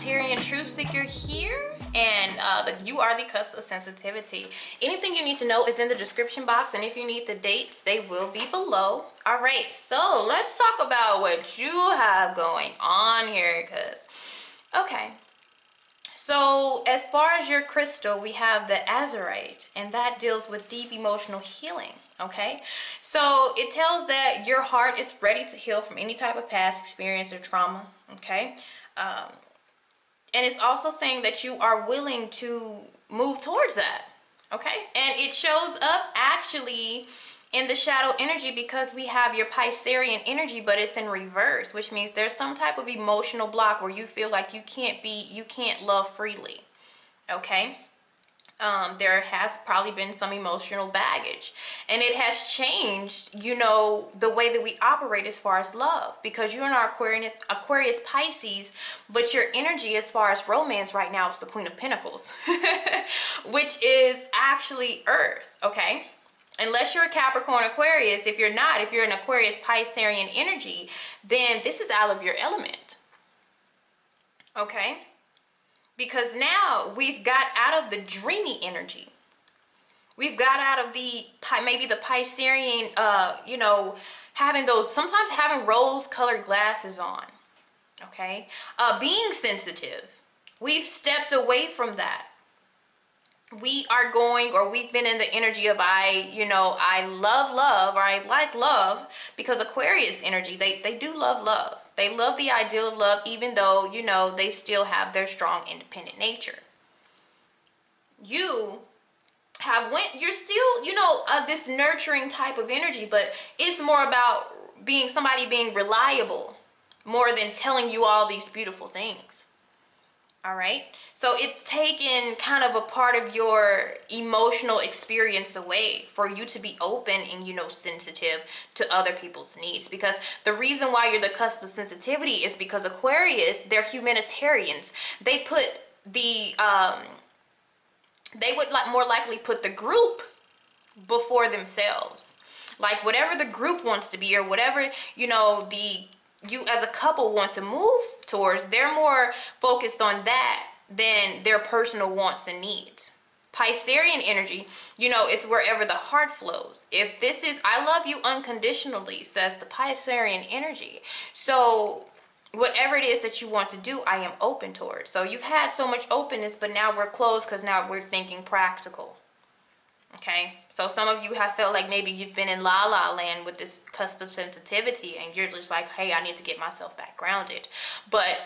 Sagittarian truth seeker here, and you are the cusp of sensitivity. Anything you need to know is in the description box, and if you need the dates, they will be below. All right, so let's talk about what you have going on here, because okay, so as far as your crystal, we have the azurite, and that deals with deep emotional healing. Okay, so it tells that your heart is ready to heal from any type of past experience or trauma. Okay, and it's also saying that you are willing to move towards that. Okay, and it shows up actually in the shadow energy because we have your Piscean energy, but it's in reverse, which means there's some type of emotional block where you feel like you can't love freely. Okay, there has probably been some emotional baggage, and it has changed, you know, the way that we operate as far as love, because you're in our Aquarius Pisces, but your energy as far as romance right now is the Queen of Pentacles, which is actually Earth. Okay, unless you're a Capricorn Aquarius. If you're not, if you're an Aquarius Piscean energy, then this is out of your element. Okay, because now we've got out of the dreamy energy. We've got out of the maybe the Piscean, you know, having those, sometimes having rose-colored glasses on. Okay, being sensitive. We've stepped away from that. We are going, or we've been in the energy of I love love, or I like love, because Aquarius energy, they do love love. They love the ideal of love, even though, you know, they still have their strong independent nature. You're still, you know, this nurturing type of energy, but it's more about somebody being reliable more than telling you all these beautiful things. All right, so it's taken kind of a part of your emotional experience away for you to be open and, you know, sensitive to other people's needs. Because the reason why you're the cusp of sensitivity is because Aquarius, they're humanitarians. They put the they would more likely put the group before themselves. Like whatever the group wants to be, or whatever, you know, you as a couple want to move towards, they're more focused on that than their personal wants and needs. Piscean energy, you know, is wherever the heart flows. If this is I love you unconditionally, says the Piscean energy. So whatever it is that you want to do, I am open towards. So you've had so much openness, but now we're closed because now we're thinking practical. Okay, so some of you have felt like maybe you've been in la la land with this cusp of sensitivity, and you're just like, hey, I need to get myself back grounded. But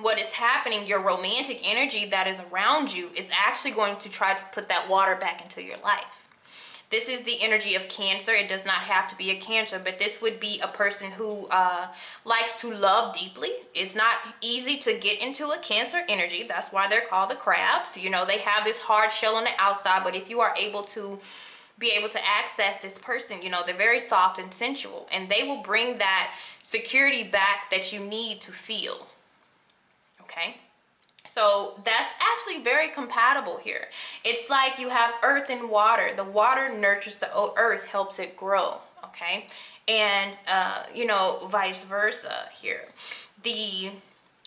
what is happening, your romantic energy that is around you is actually going to try to put that water back into your life. This is the energy of Cancer. It does not have to be a Cancer, but this would be a person who likes to love deeply. It's not easy to get into a Cancer energy. That's why they're called the crabs. You know, they have this hard shell on the outside, but if you are able to access this person, you know, they're very soft and sensual, and they will bring that security back that you need to feel. Okay, so that's actually very compatible here. It's like you have earth and water. The water nurtures the earth, helps it grow. Okay, and you know, vice versa here. The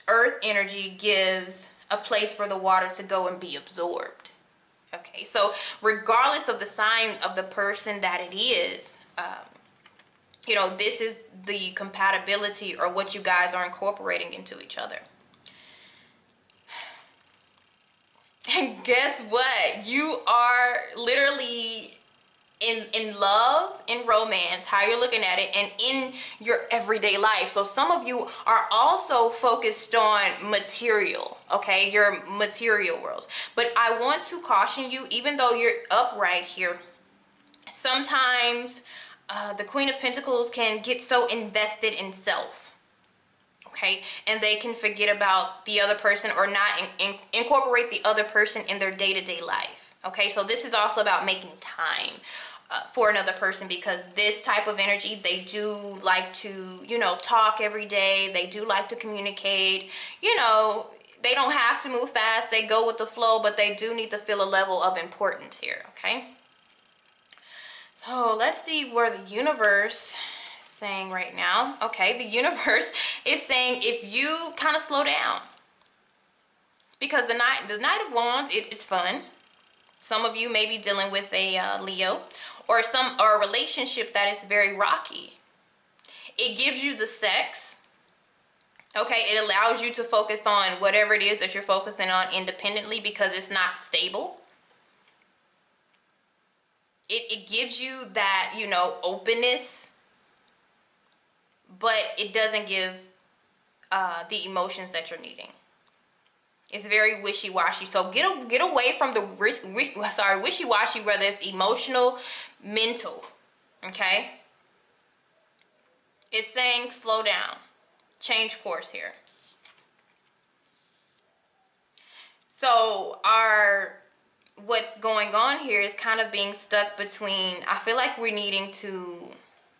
earth energy gives a place for the water to go and be absorbed. Okay, so regardless of the sign of the person that it is, you know, this is the compatibility, or what you guys are incorporating into each other. And guess what? You are literally in love, in romance, how you're looking at it, and in your everyday life. So some of you are also focused on material, okay, your material worlds. But I want to caution you, even though you're upright here, sometimes the Queen of Pentacles can get so invested in self. Okay, and they can forget about the other person, or not incorporate the other person in their day-to-day life. Okay, so this is also about making time for another person, because this type of energy, they do like to, you know, talk every day. They do like to communicate. You know, they don't have to move fast. They go with the flow, but they do need to feel a level of importance here. Okay, so let's see where the universe saying right now. Okay, the universe is saying if you kind of slow down, Because the Knight of Wands, it's fun. Some of you may be dealing with a Leo, or a relationship that is very rocky. It gives you the sex. Okay, it allows you to focus on whatever it is that you're focusing on independently because it's not stable. It gives you that, you know, openness, but it doesn't give the emotions that you're needing. It's very wishy-washy. So get away from the wishy-washy, whether it's emotional, mental. Okay? It's saying slow down. Change course here. So what's going on here is kind of being stuck between, I feel like we're needing to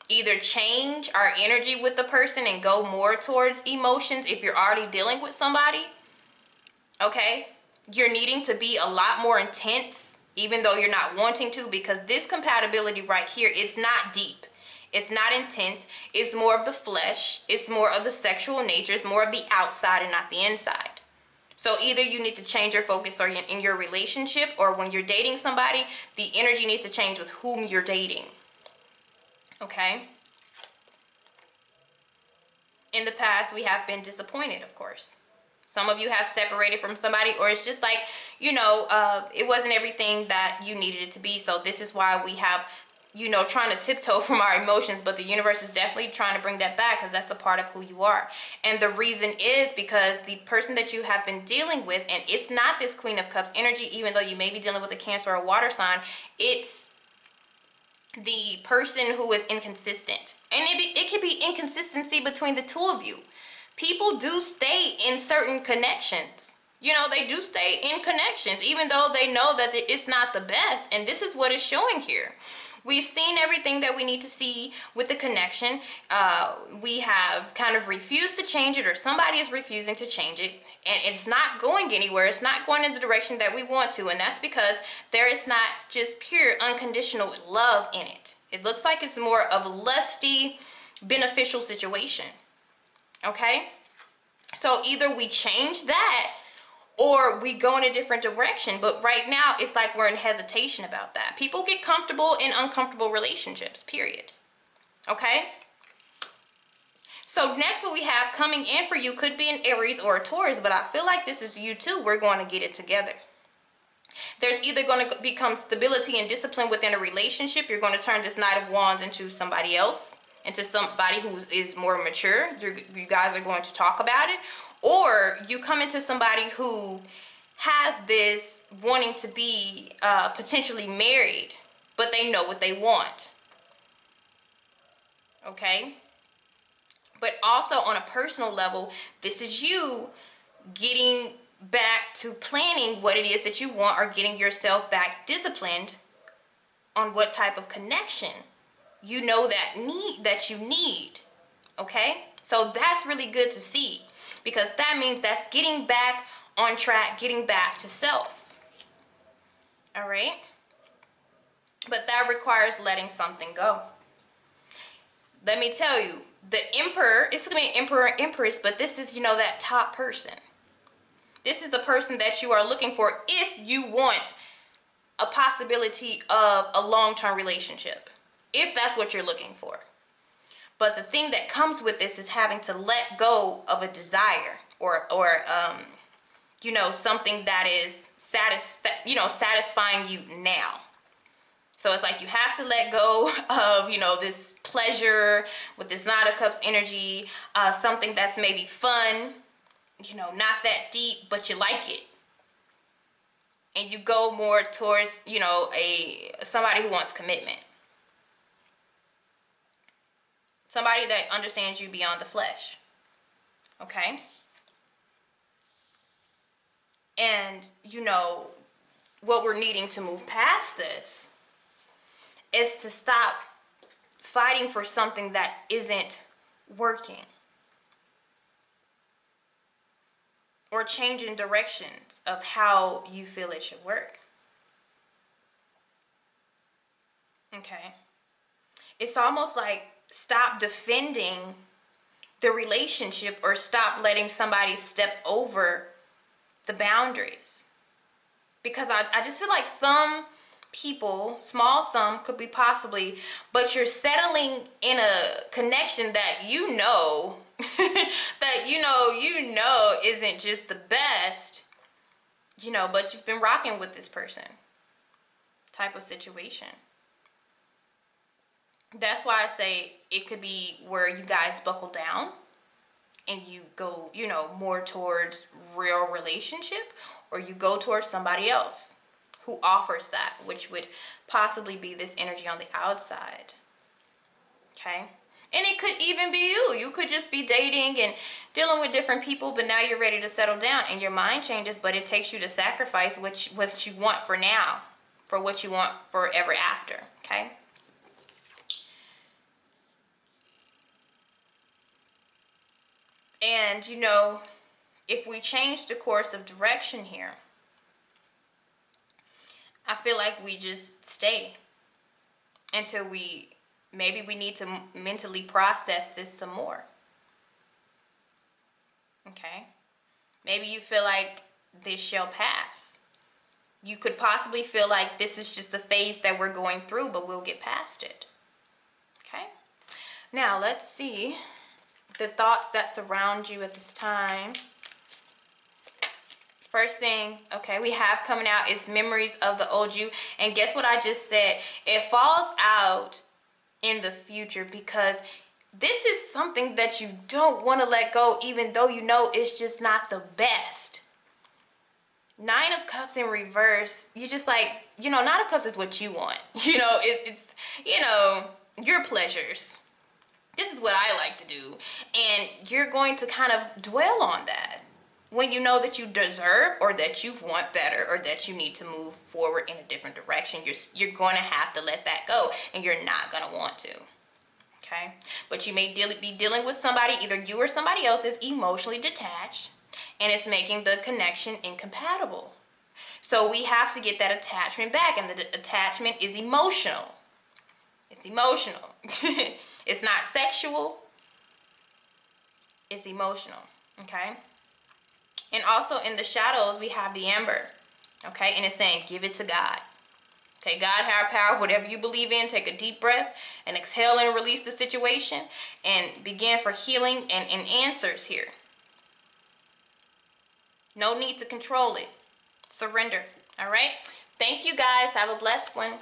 either change our energy with the person and go more towards emotions if you're already dealing with somebody. Okay? You're needing to be a lot more intense even though you're not wanting to, because this compatibility right here is not deep. It's not intense. It's more of the flesh. It's more of the sexual nature. It's more of the outside and not the inside. So either you need to change your focus or in your relationship, or when you're dating somebody, the energy needs to change with whom you're dating. Okay? In the past, we have been disappointed, of course. Some of you have separated from somebody, or it's just like, you know, it wasn't everything that you needed it to be. So this is why we have, you know, trying to tiptoe from our emotions, but the universe is definitely trying to bring that back because that's a part of who you are. And the reason is because the person that you have been dealing with, and it's not this Queen of Cups energy, even though you may be dealing with a Cancer or a water sign, it's the person who is inconsistent. And it could be inconsistency between the two of you. People do stay in certain connections. You know, they do stay in connections, even though they know that it's not the best. And this is what it's showing here. We've seen everything that we need to see with the connection. We have kind of refused to change it, or somebody is refusing to change it. And it's not going anywhere. It's not going in the direction that we want to. And that's because there is not just pure unconditional love in it. It looks like it's more of a lusty, beneficial situation. Okay? So either we change that or we go in a different direction. But right now, it's like we're in hesitation about that. People get comfortable in uncomfortable relationships, period. Okay? So next, what we have coming in for you could be an Aries or a Taurus, but I feel like this is you too. We're going to get it together. There's either going to become stability and discipline within a relationship. You're going to turn this Knight of Wands into somebody else, into somebody who is more mature. You guys are going to talk about it. Or you come into somebody who has this wanting to be potentially married, but they know what they want. Okay? But also on a personal level, this is you getting back to planning what it is that you want, or getting yourself back disciplined on what type of connection you know that you need. Okay? So that's really good to see, because that means that's getting back on track, getting back to self. All right? But that requires letting something go. Let me tell you, the Emperor, it's going to be an Emperor and Empress, but this is, you know, that top person. This is the person that you are looking for if you want a possibility of a long-term relationship, if that's what you're looking for. But the thing that comes with this is having to let go of a desire, or you know, something that is satisfying you now. So it's like you have to let go of, you know, this pleasure with this Nine of Cups energy, something that's maybe fun, you know, not that deep, but you like it. And you go more towards, you know, somebody who wants commitment. Somebody that understands you beyond the flesh. Okay? And, you know, what we're needing to move past this is to stop fighting for something that isn't working, or changing directions of how you feel it should work. Okay? It's almost like stop defending the relationship, or stop letting somebody step over the boundaries. Because I just feel like some people, small sum could be possibly, but you're settling in a connection that you know that you know isn't just the best, but you've been rocking with this person type of situation. That's why I say it could be where you guys buckle down and you go, more towards real relationship, or you go towards somebody else who offers that, which would possibly be this energy on the outside. Okay? And it could even be you. You could just be dating and dealing with different people, but now you're ready to settle down and your mind changes, but it takes you to sacrifice what you want for now, for what you want forever after. Okay? And, if we change the course of direction here, I feel like we just stay until maybe we need to mentally process this some more. Okay? Maybe you feel like this shall pass. You could possibly feel like this is just a phase that we're going through, but we'll get past it. Okay? Now, let's see the thoughts that surround you at this time. First thing, okay, we have coming out is memories of the old you. And guess what I just said? It falls out in the future because this is something that you don't want to let go, even though you know it's just not the best. Nine of Cups in reverse, you just like, Nine of Cups is what you want. It's your pleasures. This is what I like to do. And you're going to kind of dwell on that when you know that you deserve, or that you want better, or that you need to move forward in a different direction. You're going to have to let that go, and you're not going to want to. Okay? But you may be dealing with somebody, either you or somebody else is emotionally detached, and it's making the connection incompatible. So we have to get that attachment back, and the attachment is emotional. It's emotional. It's not sexual. It's emotional. Okay? And also in the shadows, we have the Ember. Okay? And it's saying, give it to God. Okay? God, higher power, whatever you believe in, take a deep breath and exhale and release the situation and begin for healing and answers here. No need to control it. Surrender. All right? Thank you, guys. Have a blessed one.